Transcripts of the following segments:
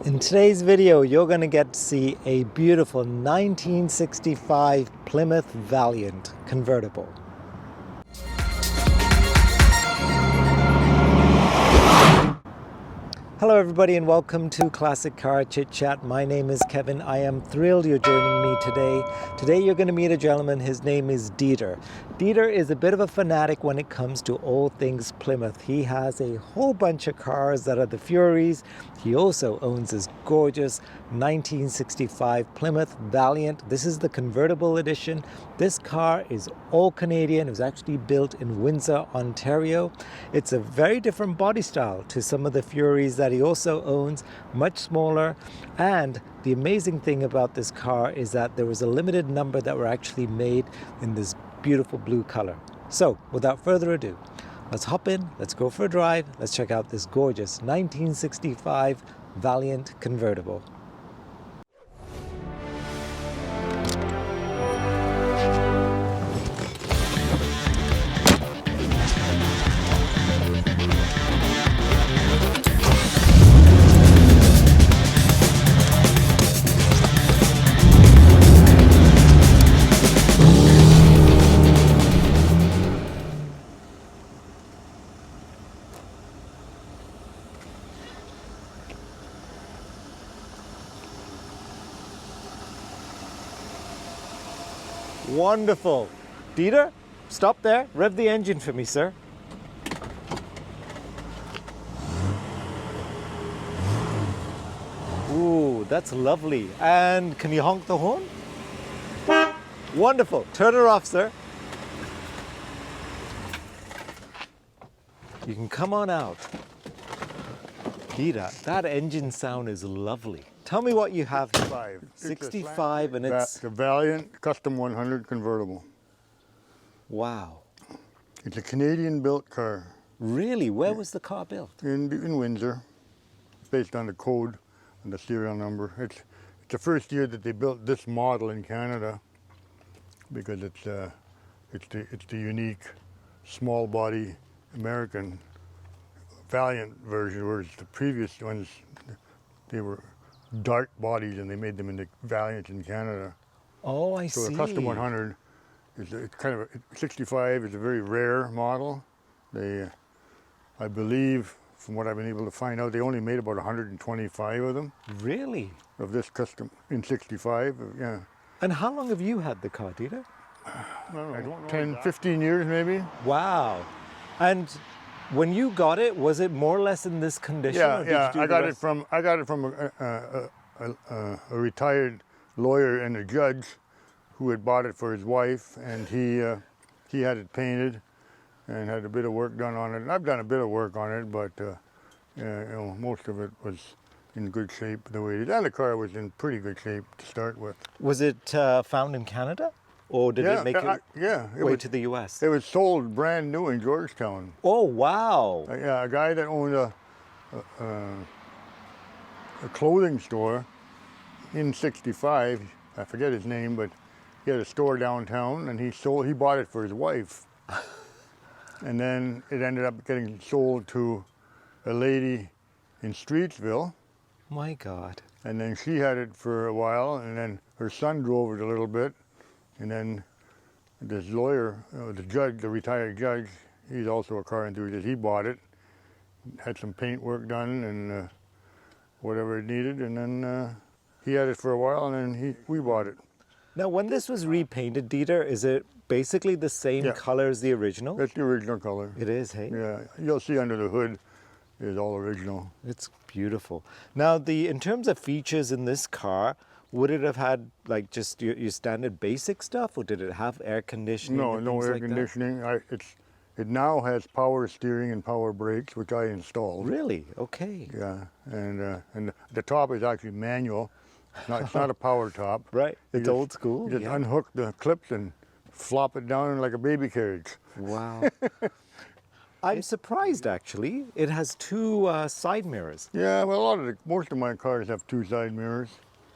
In today's video, you're going to get to see a beautiful 1965 Plymouth Valiant convertible. Hello everybody and welcome to Classic Car ChitChat. My name is Kevin. I am thrilled you're joining me today. Today you're going to meet a gentleman. His name is Dieter. Dieter is a bit of a fanatic when it comes to all things Plymouth. He has a whole bunch of cars that are the Furies. He also owns this gorgeous 1965 Plymouth Valiant. This is the convertible edition. This car is all Canadian. It was actually built in Windsor, Ontario. It's a very different body style to some of the Furies that he also owns, much smaller. And the amazing thing about this car is that there was a limited number that were actually made in this beautiful blue color. So without further ado, let's hop in, let's go for a drive, let's check out this gorgeous 1965 Valiant convertible. Wonderful. Dieter, stop there. Rev the engine for me, sir. Ooh, that's lovely. And can you honk the horn? Wonderful. Turn her off, sir. You can come on out. Dieter, that engine sound is lovely. Tell me what you have here. 65 and it's the Valiant Custom 100 convertible. Wow. It's a Canadian-built car. Really? Where was the car built? In Windsor, based on the code and the serial number. It's the first year that they built this model in Canada because it's the unique small body American Valiant version, whereas the previous ones they were dark bodies and they made them into Valiant in Canada. Oh, I see. So the Custom 100 is kind of 65 is a very rare model. They, I believe, from what I've been able to find out, they only made about 125 of them. Really? Of this custom in 65, yeah. And how long have you had the car, Dieter? I don't know, 10, 15 years maybe. Wow. And when you got it, was it more or less in this condition? Yeah. I got it from a retired lawyer and a judge who had bought it for his wife, and he had it painted and had a bit of work done on it. And I've done a bit of work on it, but most of it was in good shape the way it is. And the car was in pretty good shape to start with. Was it found in Canada? Or did it make it way to the US? It was sold brand new in Georgetown. Oh, wow. A guy that owned a clothing store in 65, I forget his name, but he had a store downtown and he bought it for his wife. And then it ended up getting sold to a lady in Streetsville. My God. And then she had it for a while, and then her son drove it a little bit. And then this lawyer, the judge, the retired judge, he's also a car enthusiast, he bought it, had some paint work done and whatever it needed, and then he had it for a while, and then we bought it. Now, when this was repainted, Dieter, is it basically the same color as the original? That's the original color. It is, hey? Yeah, you'll see under the hood is all original. It's beautiful. Now, in terms of features in this car, would it have had like just your standard basic stuff, or did it have air conditioning? No air conditioning. It now has power steering and power brakes, which I installed. Really? Okay. Yeah, and the top is actually manual. It's not a power top. Right. It's old school. You just unhook the clips and flop it down like a baby carriage. Wow. I'm surprised actually. It has two side mirrors. Yeah, well, most of my cars have two side mirrors.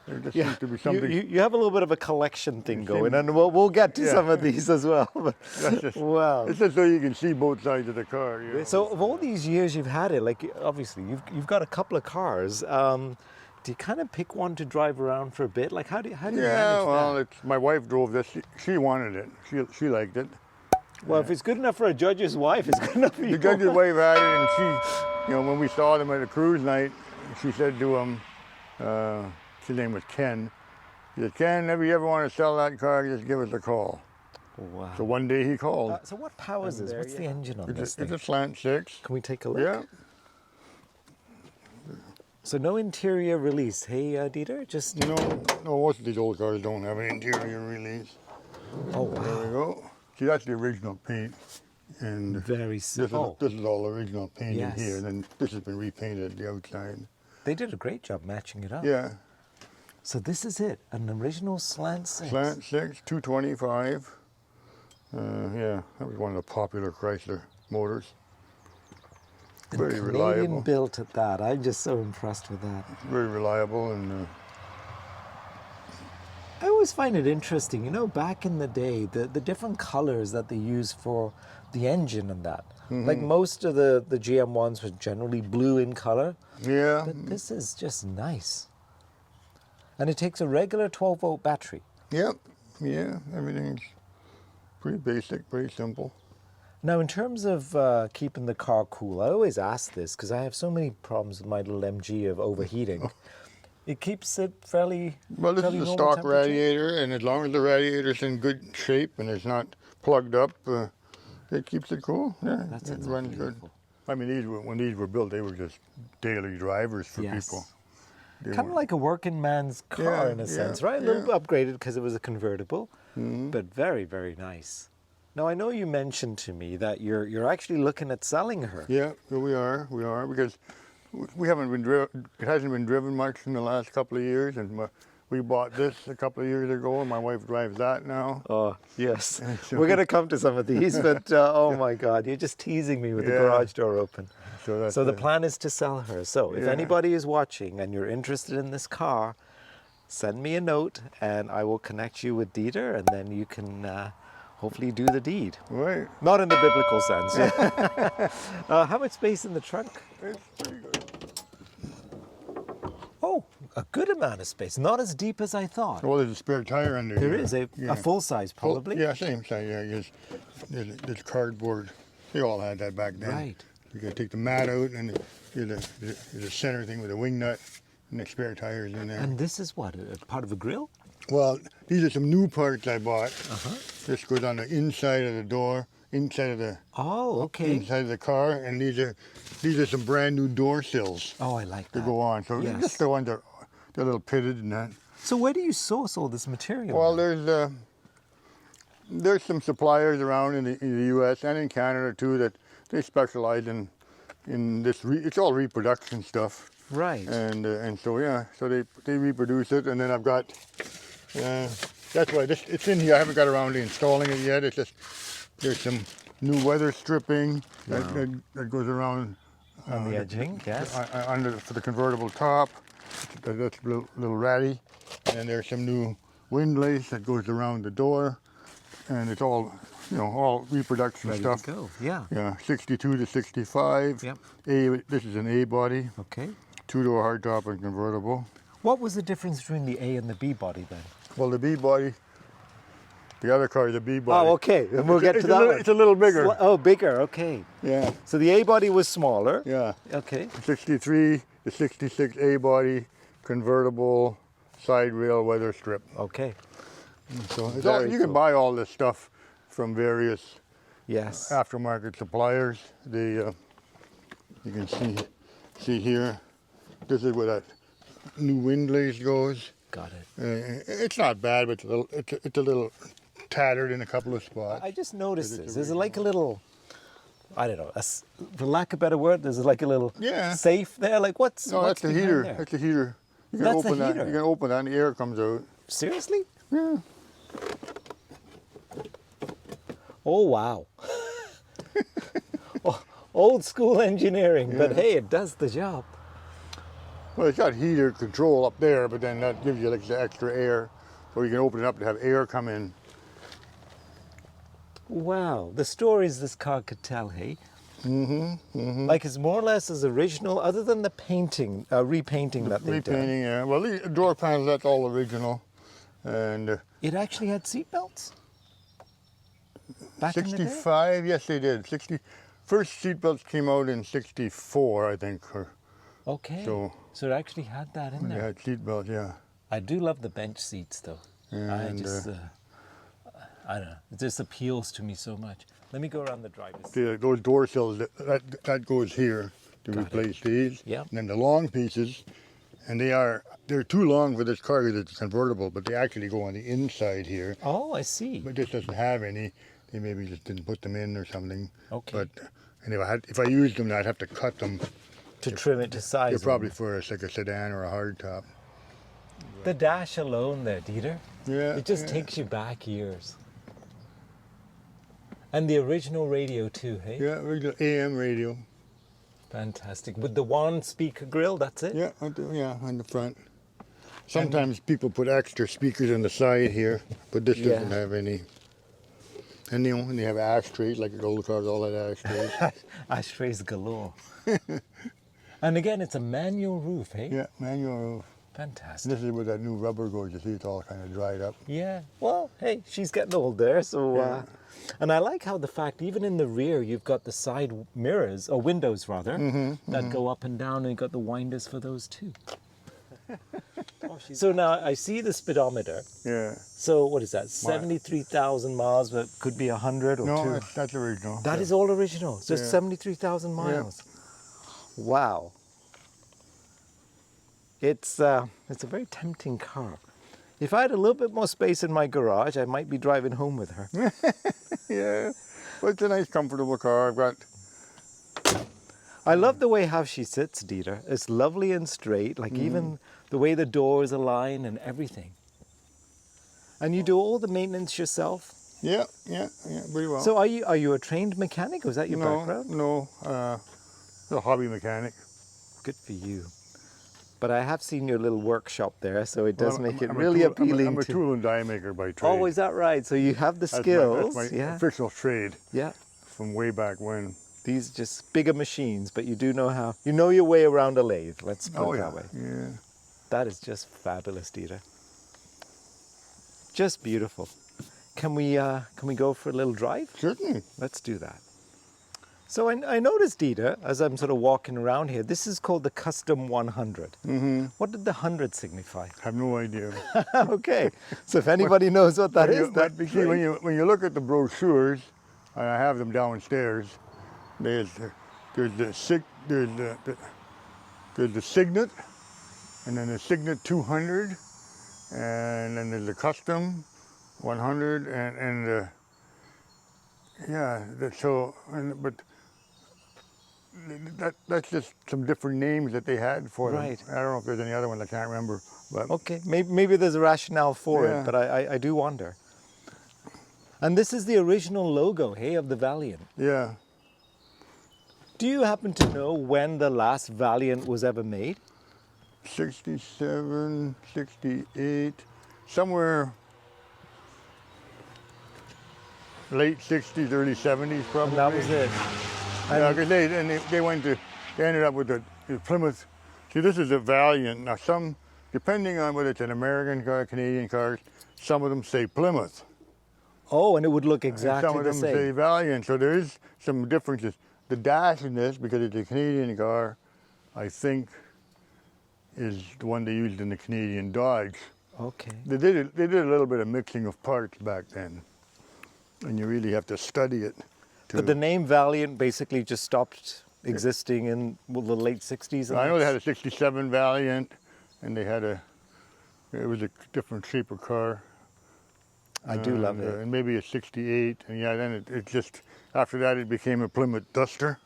There just seems to be something. You have a little bit of a collection thing going, and we'll get to some of these as well. Wow. It's just so you can see both sides of the car. You know? So of all these years you've had it, like obviously you've got a couple of cars. Do you kind of pick one to drive around for a bit? Like how do you Yeah, manage well, that? it's my wife drove this. She wanted it. She liked it. Well, if it's good enough for a judge's wife, it's good enough for you. The judge's wife had it, and she, when we saw them at a cruise night, she said to him, his name was Ken. He said, Ken, if you ever want to sell that car, just give us a call. Wow. So one day he called. So what powers this? What's the engine on this It's thing? a slant six. Can we take a look? Yeah. So no interior release. Hey, Dieter, just... No, most of these old cars don't have an interior release. Oh, There we wow. go. See, that's the original paint. And Very this simple. is all original paint Yes. in here. And then this has been repainted the outside. They did a great job matching it up. Yeah. So this is it, an original slant six. Slant six, 225. Yeah, that was one of the popular Chrysler motors. And Very Canadian reliable. built at that. I'm just so impressed with that. Very reliable and I always find it interesting, back in the day, the different colors that they use for the engine and that. Like most of the GM ones were generally blue in color, yeah. but this is just nice. And it takes a regular 12-volt battery. Yep. Yeah, everything's pretty basic, pretty simple. Now, in terms of keeping the car cool, I always ask this because I have so many problems with my little MG of overheating. It keeps it fairly Well, this fairly is a normal stock temperature? radiator, and as long as the radiator's in good shape and it's not plugged up, it keeps it cool. Yeah, That's it runs good. I mean, when these were built, they were just daily drivers for Yes. people. They Kind of weren't- like a working man's car Yeah, in a yeah, sense, right? A little bit upgraded because it was a convertible, Mm-hmm. but very, very nice. Now, I know you mentioned to me that you're actually looking at selling her. Yeah, we are, because we haven't been driven. It hasn't been driven much in the last couple of years, and we bought this a couple of years ago, and my wife drives that now. Oh, yes. so- We're going to come to some of these, but oh my God, you're just teasing me with the Yeah. garage door open. So that's So the it. plan is to sell her. So if Yeah. anybody is watching and you're interested in this car, send me a note and I will connect you with Dieter, and then you can hopefully do the deed. Right. Not in the biblical sense. How much space in the trunk? It's pretty good. Oh, a good amount of space. Not as deep as I thought. Well, there's a spare tire under There here. is a Yeah. full size, probably. Yeah, same size. Yeah, there's cardboard. They all had that back then. Right. You got to take the mat out, and there's a center thing with a wing nut, and the spare tires in there. And this is what, a part of a grill? Well, these are some new parts I bought. This goes on the inside of the door, inside of the Oh, okay. inside of the car, and these are some brand new door sills Oh, I like to that. go on. So Yes. just the ones that they're a little pitted and that. So where do you source all this material? Well, there's some suppliers around in the U.S. and in Canada too that they specialize in this. It's all reproduction stuff, right. and so yeah, so they reproduce it, and then I've got. That's why it's in here. I haven't got around to installing it yet. It's just there's some new weather stripping that goes around On the edging, yes. for the convertible top. That's a little ratty, and there's some new wind lace that goes around the door, and it's all all reproduction Ready stuff. to go. Yeah. Yeah, 62 to 65. Yep. This is an A body, Okay. two-door hardtop and convertible. What was the difference between the A and the B body then? Well, the B body, the other car is a B body. Oh, okay. And we'll get to that one. It's a little bigger. Oh, bigger. Okay. Yeah, So the A body was smaller. yeah. Okay. 63 to 66 A body, convertible, side rail weather strip. Okay. So it's Very you can cool. buy all this stuff from various Yes. aftermarket suppliers. You can see here. This is where that new wind lace goes. Got it. It's not bad, but it's a little tattered in a couple of spots. I just noticed this. There's like a little, I don't know, for lack of a better word, there's like a little Yeah. safe there. Like what's No, what's that's the behind heater. there? That's the heater. You can That's the open that. heater? You can open that, and the air comes out. Seriously? Yeah. Oh wow. Old school engineering, but Yeah. hey, it does the job. Well, it's got heater control up there, but then that gives you like the extra air, so you can open it up to have air come in. Wow, the stories this car could tell, hey? Like it's more or less as original, other than the painting, repainting that they've done. Repainting, yeah. Well, the door panels, that's all original. And It actually had seat belts? Back in the day? 65, yes, they did. First seat belts came out in 64, I think. Okay. So it actually had that in they there. had seat belts, yeah. I do love the bench seats though. And, I don't know. It just appeals to me so much. Let me go around the driver's seat. those door sills, that goes here to replace these. Yeah. And then the long pieces, and they're too long for this car because it's convertible, but they actually go on the inside here. Oh, I see. But this doesn't have any. They maybe just didn't put them in or something. Okay. But and if I used them, I'd have to cut them. To trim it to size. They're probably for like a sedan or a hardtop. The dash alone there, Dieter. Yeah. It just takes you back years. And the original radio too, hey? Yeah, regular AM radio. Fantastic. With the one speaker grill, that's it? Yeah, on the front. Sometimes people put extra speakers on the side here, but this doesn't have any. And they have ashtrays, like the old cars all had ashtrays. Ashtrays galore. And again, it's a manual roof, hey? Yeah, manual roof. Fantastic. This is where that new rubber goes. You see, it's all kind of dried up. Yeah. Well, hey, she's getting old there, so. And I like how the fact, even in the rear, you've got the side mirrors, or windows rather, that go up and down, and you've got the winders for those too. So now I see the speedometer. Yeah. So what is that? 73,000 miles, but could be 100 or No, two. that's original. That is all original. Just 73,000 miles. Wow. It's a very tempting car. If I had a little bit more space in my garage, I might be driving home with her. Yeah, but it's a nice, comfortable car. I love the way how she sits, Dieter. It's lovely and straight, like even the way the doors align and everything. And you do all the maintenance yourself? Yeah, pretty well. So are you a trained mechanic, or is that your background? No, a hobby mechanic. Good for you. But I have seen your little workshop there, so it does make it I'm really appealing. I'm a tool and die maker by trade. Oh, is that right? So you have the skills. That's my yeah. official trade. Yeah. From way back when. These just bigger machines, but you do know how. You know your way around a lathe. Let's put it that way. Yeah. That is just fabulous, Dieter. Just beautiful. Can we go for a little drive? Certainly. Let's do that. So I noticed, Dieter, as I'm sort of walking around here, this is called the Custom 100. What did the 100 signify? I have no idea. Okay, so if anybody knows what that is, that'd be great. When you look at the brochures, and I have them downstairs, there's the Signet, and then the Signet 200, and then there's the Custom 100, but that's just some different names that they had for them. Right. I don't know if there's any other one I can't remember. But okay, maybe there's a rationale for it, but I do wonder. And this is the original logo, hey, of the Valiant. Yeah. Do you happen to know when the last Valiant was ever made? 67, 68, somewhere late 60s, early 70s probably. And that was it. Yeah, because they ended up with the Plymouth. See, this is a Valiant. Now depending on whether it's an American car, Canadian car, some of them say Plymouth. Oh, and it would look exactly the same. Some of them say Valiant, so there is some differences. The dash in this, because it's a Canadian car, I think is the one they used in the Canadian Dodge. Okay. They did a little bit of mixing of parts back then, and you really have to study it. But the name Valiant basically just stopped existing in the late 60s? I know they had a 67 Valiant, and it was a different shape of car. I do love it. And maybe a 68, and then it just, after that it became a Plymouth Duster.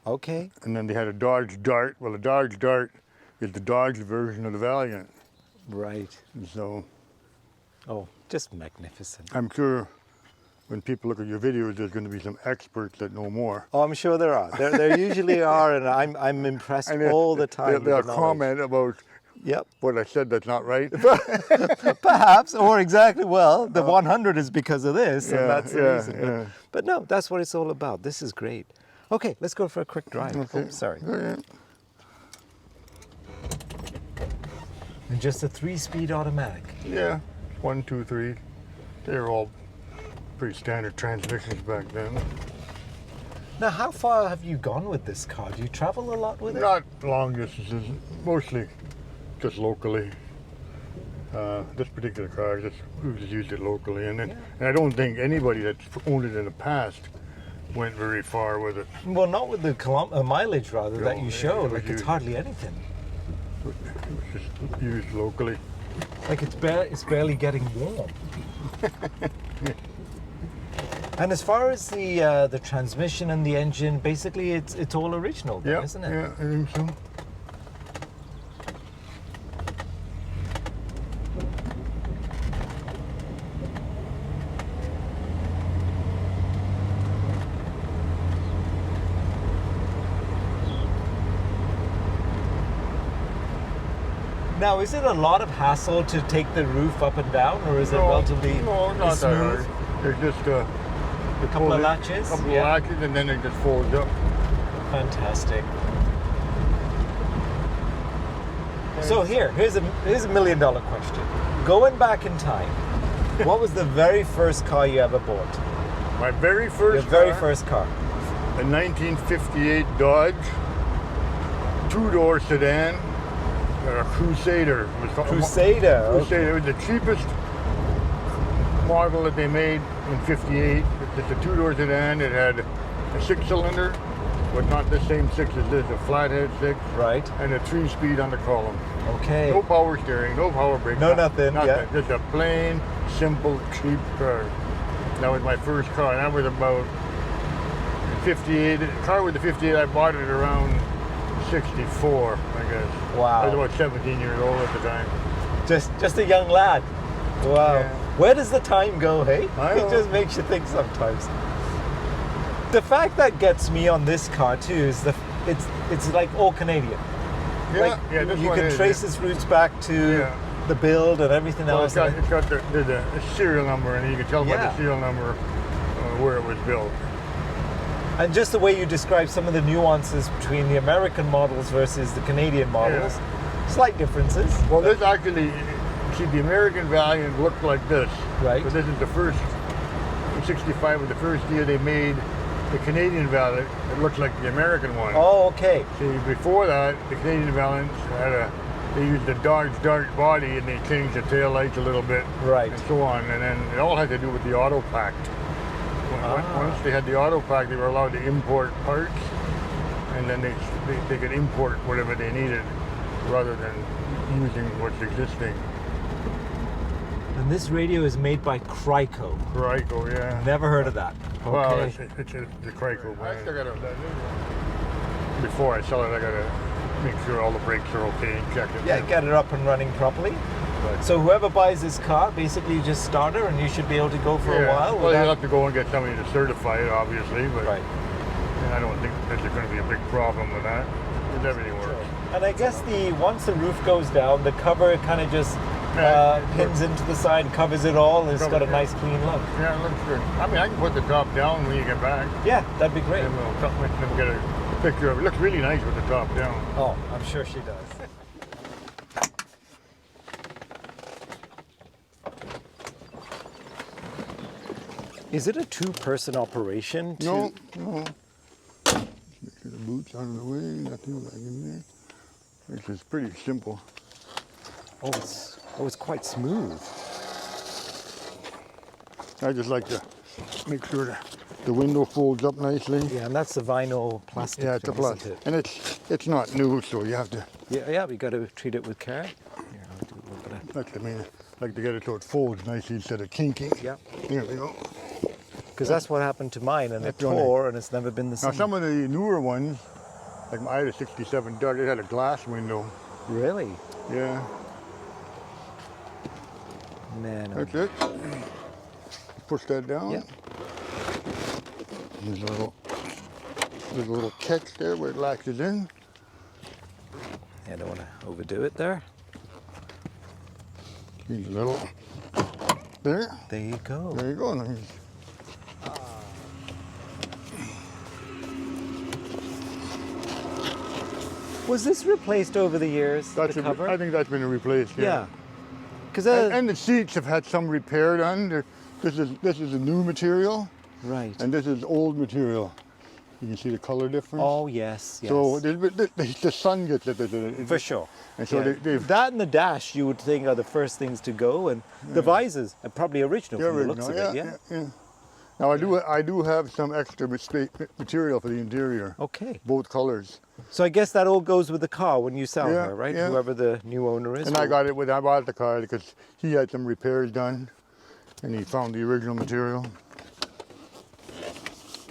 Okay. And then they had a Dodge Dart. Well, the Dodge Dart is the Dodge version of the Valiant. Right. And so. Oh, just magnificent. I'm sure when people look at your videos, there's going to be some experts that know more. Oh, I'm sure there are. There usually are, and I'm impressed all the time. They'll comment about what I said that's not right. Perhaps, or exactly, well, the 100 is because of this, and that's the reason. But no, that's what it's all about. This is great. Okay, let's go for a quick drive. Okay. Oh, sorry. Okay. And just a 3-speed automatic. Yeah, 1, 2, 3. They were all pretty standard transmissions back then. Now, how far have you gone with this car? Do you travel a lot with it? Not long distances, mostly just locally. This particular car, we just used it locally, and I don't think anybody that's owned it in the past went very far with it. Well, not with the mileage, rather, that No, you show. it was Like, it's used- hardly anything. It was just used locally. Like, it's barely getting warm. And as far as the transmission and the engine, basically, it's all original, then, Yeah, isn't it? yeah, I think so. Now, is it a lot of hassle to take the roof up and down, or is it relatively no, not that smooth? hard. There's just A couple of latches? couple of latches, and then it just folds up. Fantastic. So here's a $1 million question. Going back in time, what was the very first car you ever bought? My very first Your very car, first car. a 1958 Dodge, 2-door sedan, a Crusader. It was called Crusader. Okay. Crusader. It was the cheapest model that they made in '58. It's a 2-door sedan. It had a 6-cylinder, but not the same 6 as this, a flathead 6, Right. and a 3-speed on the column. Okay. No power steering, no power brake. No nothing, yeah. Just a plain, simple, cheap car. That was my first car. That was about 58. The car with the 58, I bought it around 64, I guess. Wow. I was about 17 years old at the time. Just a young lad. Wow. Yeah. Where does the time go, hey? I It know. just makes you think sometimes. The fact that gets me on this car too is it's like all Canadian. Yeah, Like, yeah, this you one can is, trace its roots back to Yeah. the build and everything Well, else. it's got there's a serial number, and you can tell by Yeah. the serial number where it was built. And just the way you describe some of the nuances between the American models versus the Canadian models, slight differences. Well, this actually, see, the American Valiant looked like this. Right. But this is the first, in '65 was the first year they made the Canadian Valiant. It looked like the American one. Oh, okay. See, before that, the Canadian Valiant they used the Dodge Dart body, and they changed the tail lights a little bit. Right. And so on. And then it all had to do with the auto pact. Once they had the auto pack, they were allowed to import parts, and then they could import whatever they needed rather than using what's existing. And this radio is made by Chrysler. Chrysler, yeah. Never heard of that. Okay. Well, it's the Chrysler brand. I still gotta, before I sell it, I gotta make sure all the brakes are okay and check it. Yeah, get it up and running properly. But, So whoever buys this car, basically you just start her and you should be able to go for a while. Well, you'll have to go and get somebody to certify it, obviously, but Right. and I don't think there's going to be a big problem with that. Because everything works. And I guess once the roof goes down, the cover kind of just pins into the side, covers it all, and it's got a nice clean look. Yeah, it looks good. I mean, I can put the top down when you get back. Yeah, that'd be great. And we'll get a picture of it. It looks really nice with the top down. Oh, I'm sure she does. Is it a two-person operation? No. Make sure the boots out of the way, nothing back in there. This is pretty simple. Oh, it's quite smooth. I just like to make sure the window folds up nicely. Yeah, and that's the vinyl plastic. Yeah, it's a thing, plus. isn't it? And it's not new, so you have to, Yeah, we got to treat it with care. Here, I'll do a little bit of. that's, I mean, like to get it so it folds nicely instead of kinking. Yeah, There we go. because that's what happened to mine, and it That's the only- tore, and it's never been the Now same. some of the newer ones, like I had a '67 Dodge, it had a glass window. Really? Yeah, Man. oh- that's it. Push that down. Yeah. There's a little catch there where it latches in. I don't want to overdo it there. Here's a little. There. There you go. There you go. Now Was this replaced over the years, the cover? I think that's been replaced. Yeah. Because and the seats have had some repair done. This is a new material. Right. And this is old material. You can see the color difference. Oh, yes, yes. So the sun gets it. For sure. And so they've... That and the dash, you would think, are the first things to go, and the visors are probably original from the looks of it, yeah. Now I do have some extra material for the interior. Okay. Both colors. So I guess that all goes with the car when you sell Yeah, her, right? yeah. Whoever the new owner is. And I got it when I bought the car because he had some repairs done, and he found the original material.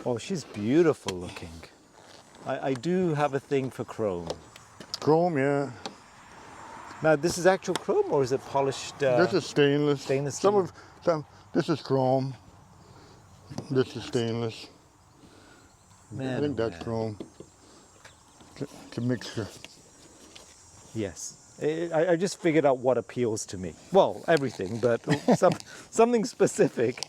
Oh, she's beautiful looking. I do have a thing for chrome. Chrome, yeah. Now, this is actual chrome, or is it polished? This is stainless. Stainless steel. This is chrome. This is stainless. Man, I think that's chrome. It's a mixture. Yes. I just figured out what appeals to me. Well, everything, but something specific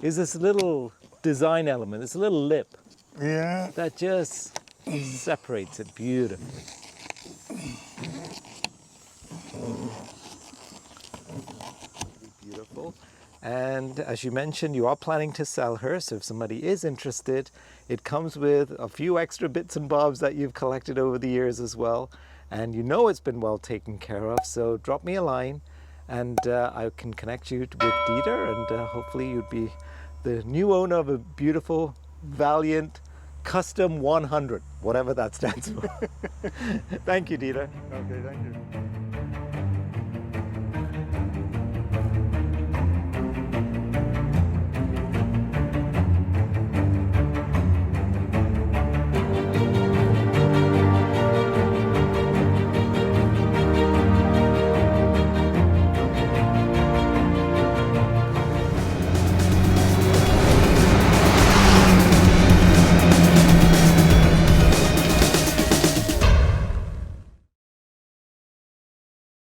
is this little design element, this little lip Yeah. that just separates it beautifully. Beautiful. And as you mentioned, you are planning to sell her, so if somebody is interested, it comes with a few extra bits and bobs that you've collected over the years as well. And you know it's been well taken care of, so drop me a line and I can connect you with Dieter, and hopefully you'd be the new owner of a beautiful Valiant Custom 100, whatever that stands for. Thank you, Dieter. Okay, thank you.